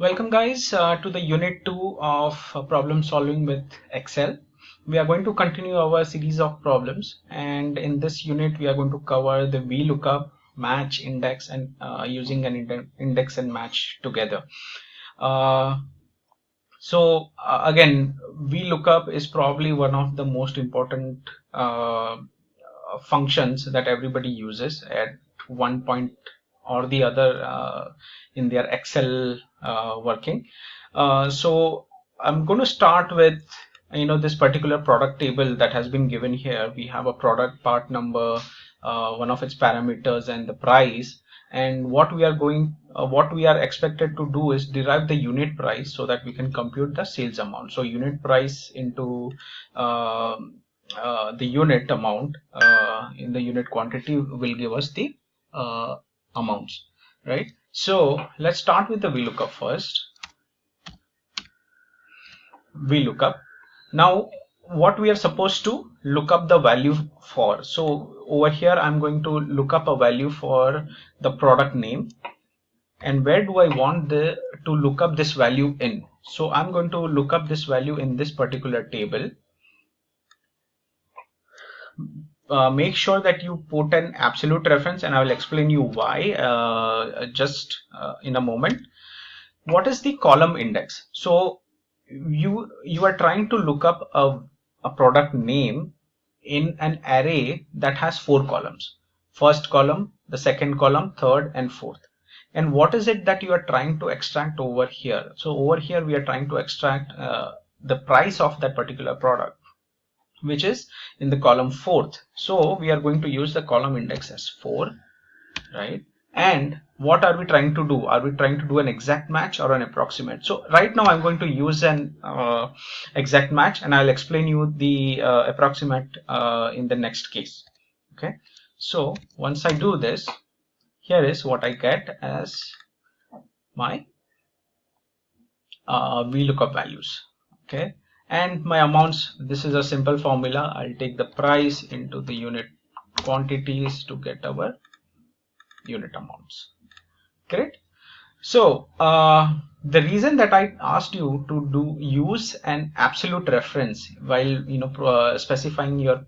Welcome guys to the unit 2 of problem solving with Excel. We are going to continue our series of problems, and in this unit we are going to cover the VLOOKUP, match, index, and using an index and match together. Again, VLOOKUP is probably one of the most important functions that everybody uses at one point or the other in their Excel working. So I'm going to start with this particular product table that has been given here. We have a product part number, one of its parameters, and the price. And what we are expected to do is derive the unit price so that we can compute the sales amount. So unit price into the unit amount in the unit quantity will give us the amounts, right? So let's start with the VLOOKUP first. VLOOKUP. Now what we are supposed to look up the value for. So over here I'm going to look up a value for the product name. And where do I want to look up this value in? So I'm going to look up this value in this particular table. Make sure that you put an absolute reference, and I will explain you why just in a moment. What is the column index? So you are trying to look up a product name in an array that has 4 columns. First column, the second column, third and fourth. And what is it that you are trying to extract over here? So over here we are trying to extract the price of that particular product, which is in the column fourth. So we are going to use the column index as 4, right? And what are we trying to do? Are we trying to do an exact match or an approximate? So right now I'm going to use an exact match, and I'll explain you the approximate in the next case. Okay, so once I do this, here is what I get as my VLOOKUP values. Okay, and my amounts, this is a simple formula. I'll take the price into the unit quantities to get our unit amounts. Correct? So the reason that I asked you to use an absolute reference while specifying your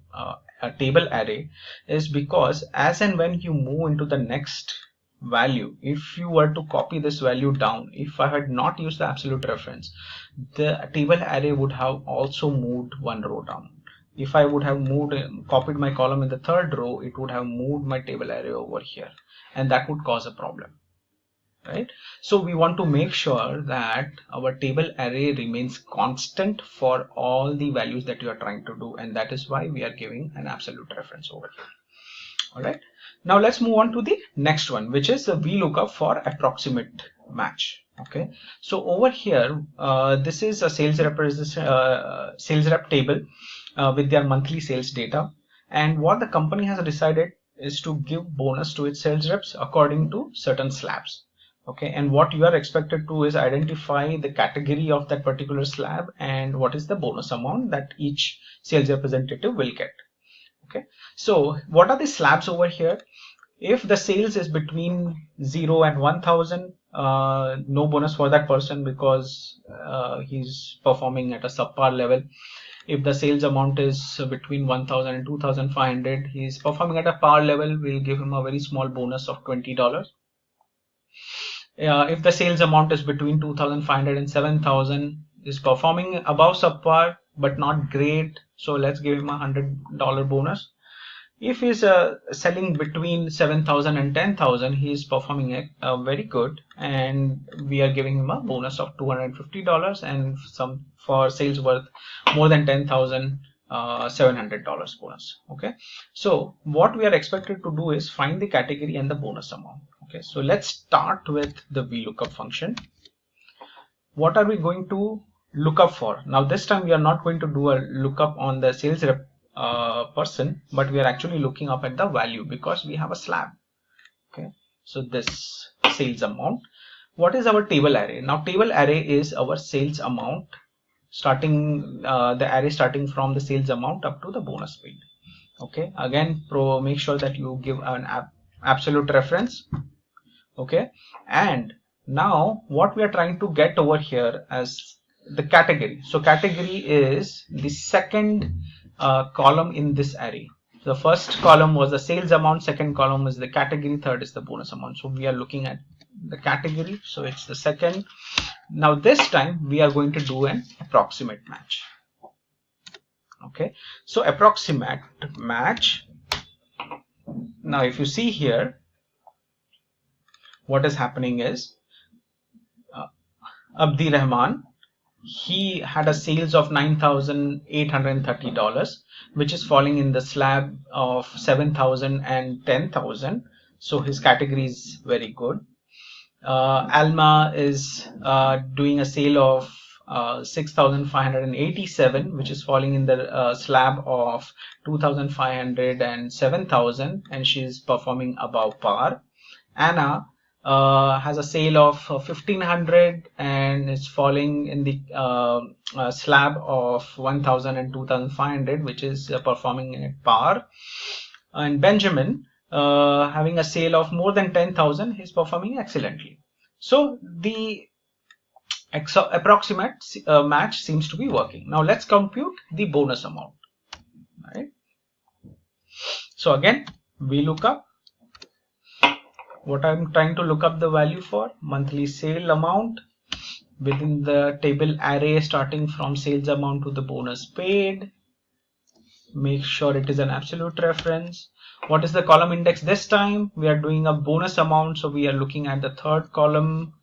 table array is because as and when you move into the next value, if you were to copy this value down, if I had not used the absolute reference, the table array would have also moved one row down. If I would have copied my column in the third row, it would have moved my table array over here, and that would cause a problem, right? So we want to make sure that our table array remains constant for all the values that you are trying to do, and that is why we are giving an absolute reference over here. All right, now let's move on to the next one, which is the VLOOKUP for approximate match. Okay, so over here this is a sales rep table with their monthly sales data, and what the company has decided is to give bonus to its sales reps according to certain slabs. Okay, and what you are expected to is identify the category of that particular slab and what is the bonus amount that each sales representative will get. Okay, so what are the slabs over here? If the sales is between 0 and 1000, no bonus for that person because he's performing at a subpar level. If the sales amount is between 1000 and 2500, he's performing at a par level, we'll give him a very small bonus of $20. If the sales amount is between 2500 and 7000, is performing above subpar but not great, so let's give him a $100 bonus. If he's selling between 7000 and 10000, he is performing very good, and we are giving him a bonus of $250, and some for sales worth more than 10,000, $700 bonus. Okay, so what we are expected to do is find the category and the bonus amount. Okay, so let's start with the VLOOKUP function. What are we going to look up for? Now this time we are not going to do a lookup on the sales rep person, but we are actually looking up at the value because we have a slab. Okay, so this sales amount. What is our table array? Now table array is our sales amount starting the array starting from the sales amount up to the bonus paid. Okay, again make sure that you give an absolute reference. Okay, and Now what we are trying to get over here as the category. So category is the second column in this array. The first column was the sales amount, second column is the category, third is the bonus amount. So we are looking at the category, so it's the second. Now this time we are going to do an approximate match. Okay, so approximate match. Now if you see here, what is happening is Abdi Rahman, he had a sales of $9,830, which is falling in the slab of 7,000 and 10,000. So his category is very good. Alma is doing a sale of 6,587, which is falling in the slab of 2,500 and 7,000, and she is performing above par. Anna has a sale of 1,500 and is falling in the slab of 1,000 and 2,500, which is performing at par. And Benjamin, having a sale of more than 10,000, he's performing excellently. So the approximate match seems to be working. Now let's compute the bonus amount. Right? So again, we look up. What I'm trying to look up the value for, monthly sale amount within the table array starting from sales amount to the bonus paid. Make sure it is an absolute reference. What is the column index this time? We are doing a bonus amount, so we are looking at the third column,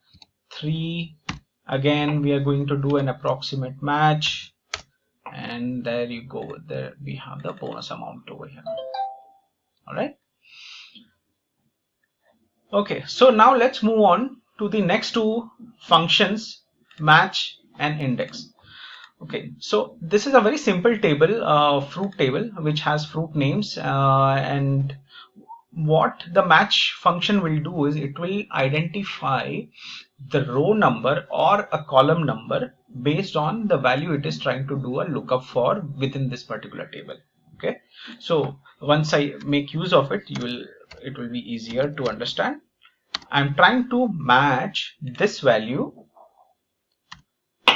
3. Again, we are going to do an approximate match, and there you go. There we have the bonus amount over here. All right. Okay, so now let's move on to the next two functions, match and index. Okay, so this is a very simple table, fruit table, which has fruit names, and what the match function will do is it will identify the row number or a column number based on the value it is trying to do a lookup for within this particular table. Okay, so once I make use of it, it will be easier to understand. I'm trying to match this value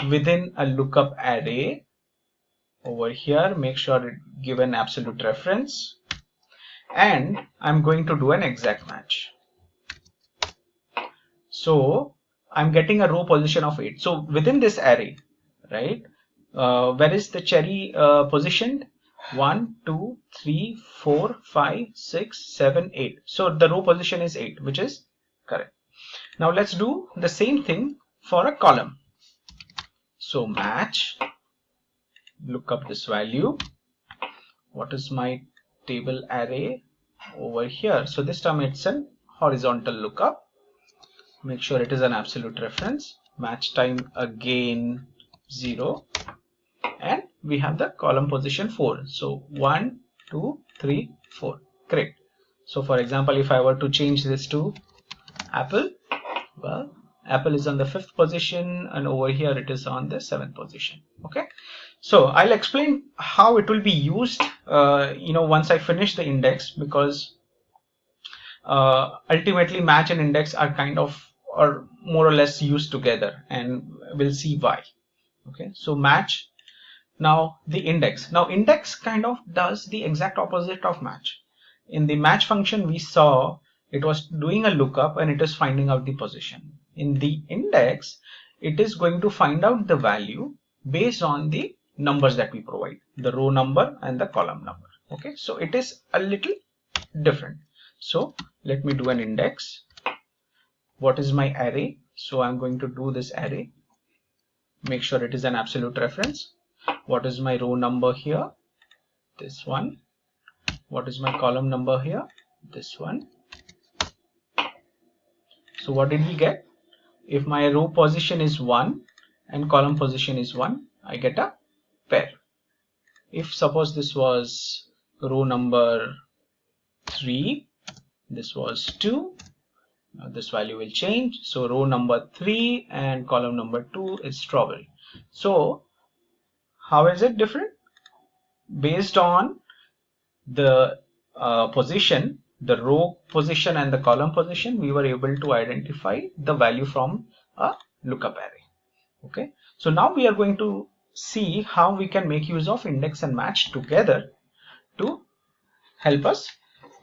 within a lookup array over here. Make sure it give an absolute reference, and I'm going to do an exact match. So I'm getting a row position of 8. So within this array, right, where is the cherry positioned? 1, 2, 3, 4, 5, 6, 7, 8. So the row position is 8, which is correct. Now let's do the same thing for a column. So match, look up this value. What is my table array over here? So this time it's an horizontal lookup. Make sure it is an absolute reference. Match time again 0, and we have the column position 4. So 1, 2, 3, 4. Great. So for example, if I were to change this to Apple, well, Apple is on the 5th position, and over here it is on the 7th position. Okay, so I'll explain how it will be used once I finish the index, because ultimately match and index are kind of, or more or less, used together, and we'll see why. Okay, so match. Now the index. Now index kind of does the exact opposite of match. In the match function we saw it was doing a lookup and it is finding out the position. In the index, it is going to find out the value based on the numbers that we provide, the row number and the column number. Okay, so it is a little different. So let me do an index. What is my array? So I'm going to do this array. Make sure it is an absolute reference. What is my row number here? This one. What is my column number here? This one. So what did we get? If my row position is 1 and column position is 1, I get a pair. If suppose this was row number 3, this was 2, now this value will change. So row number 3 and column number 2 is strawberry. So how is it different? Based on the position, the row position and the column position, we were able to identify the value from a lookup array. Okay, so now we are going to see how we can make use of index and match together to help us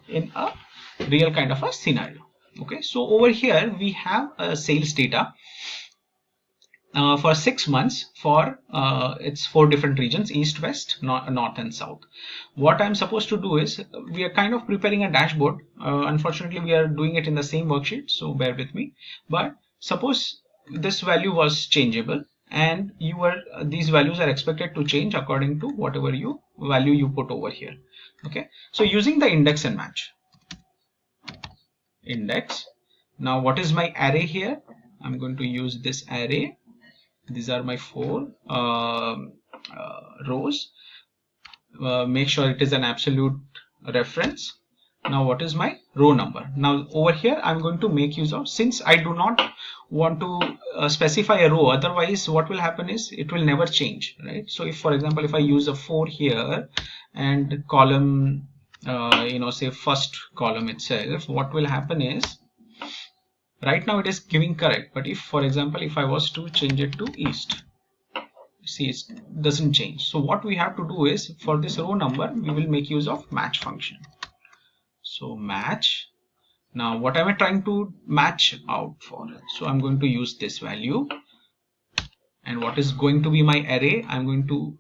in a real kind of a scenario. Okay, so over here we have sales data for 6 months for it's 4 different regions: east, west, north and south. What I'm supposed to do is, we are kind of preparing a dashboard. Unfortunately we are doing it in the same worksheet, so bear with me. But suppose this value was changeable, and these values are expected to change according to whatever value you put over here. Okay, so using the index and match, index, now what is my array here? I'm going to use this array. These are my 4 rows. Make sure it is an absolute reference. Now what is my row number? Now over here I'm going to make use of, since I do not want to specify a row, otherwise what will happen is it will never change, right? So if, for example, if I use a 4 here and column, say first column itself, what will happen is, right now it is giving correct, but if, for example, if I was to change it to east, see, it doesn't change. So what we have to do is, for this row number, we will make use of match function. So match, now what am I trying to match out for? So I'm going to use this value, and what is going to be my array? I'm going to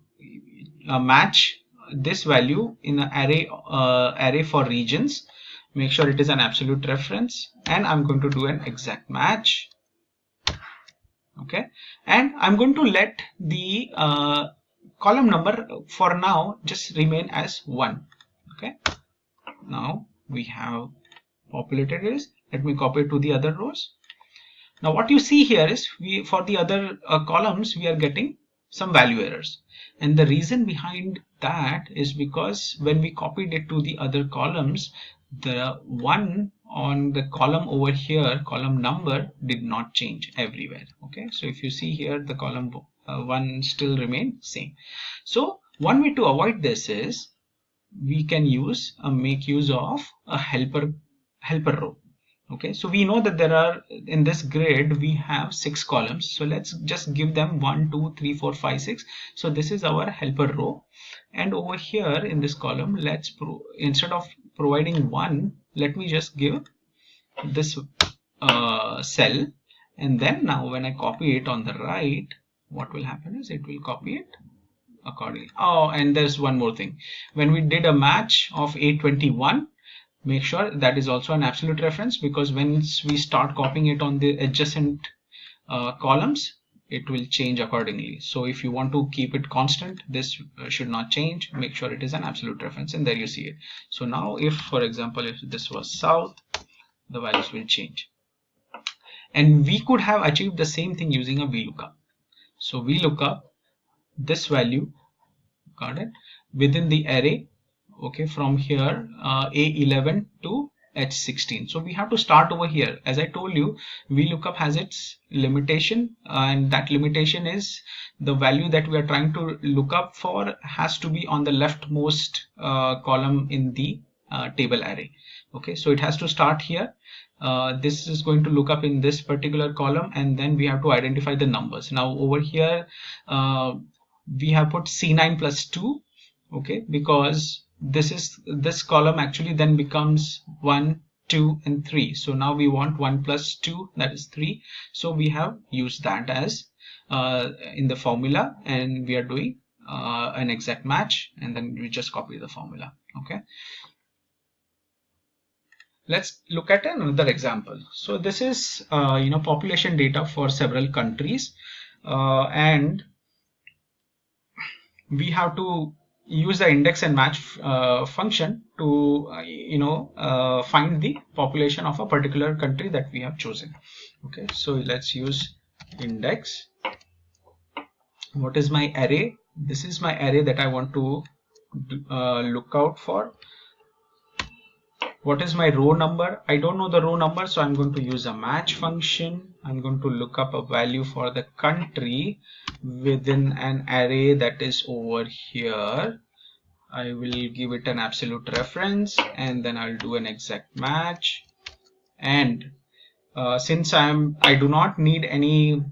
match this value in an array for regions. Make sure it is an absolute reference, and I'm going to do an exact match. Okay, and I'm going to let the column number for now just remain as 1. Okay, now we have populated this. Let me copy it to the other rows. Now what you see here is, for the other columns we are getting some value errors, and the reason behind that is because when we copied it to the other columns, the one on the column over here, column number, did not change everywhere. Okay, so if you see here, the column 1 still remain same. So one way to avoid this is, we can make use of a helper row. Okay, so we know that there are, in this grid we have 6 columns, so let's just give them 1, 2, 3, 4, 5, 6. So this is our helper row, and over here in this column, let's instead of providing 1, let me just give this cell, and then now when I copy it on the right, what will happen is it will copy it accordingly. Oh, and there's one more thing. When we did a match of 821, make sure that is also an absolute reference, because once we start copying it on the adjacent columns, it will change accordingly. So if you want to keep it constant, this should not change. Make sure it is an absolute reference, and there you see it. So now if, for example, if this was south, the values will change. And we could have achieved the same thing using a VLOOKUP. So VLOOKUP this value, got it, within the array. Okay, from here A11 to H16. So we have to start over here. As I told you, VLOOKUP has its limitation, and that limitation is the value that we are trying to look up for has to be on the leftmost column in the table array. Okay, so it has to start here. This is going to look up in this particular column, and then we have to identify the numbers. Now over here we have put C9 plus 2, okay, because this column actually then becomes 1, 2 and 3. So now we want 1 plus 2, that is 3. So we have used that as in the formula, and we are doing an exact match, and then we just copy the formula. Okay, let's look at another example. So this is population data for several countries, and we have to use the index and match function to find the population of a particular country that we have chosen. Okay, so let's use index. What is my array? This is my array that I want to look out for. What is my row number? I don't know the row number, so I'm going to use a match function. I'm going to look up a value for the country within an array that is over here. I will give it an absolute reference, and then I'll do an exact match. And since I do not need any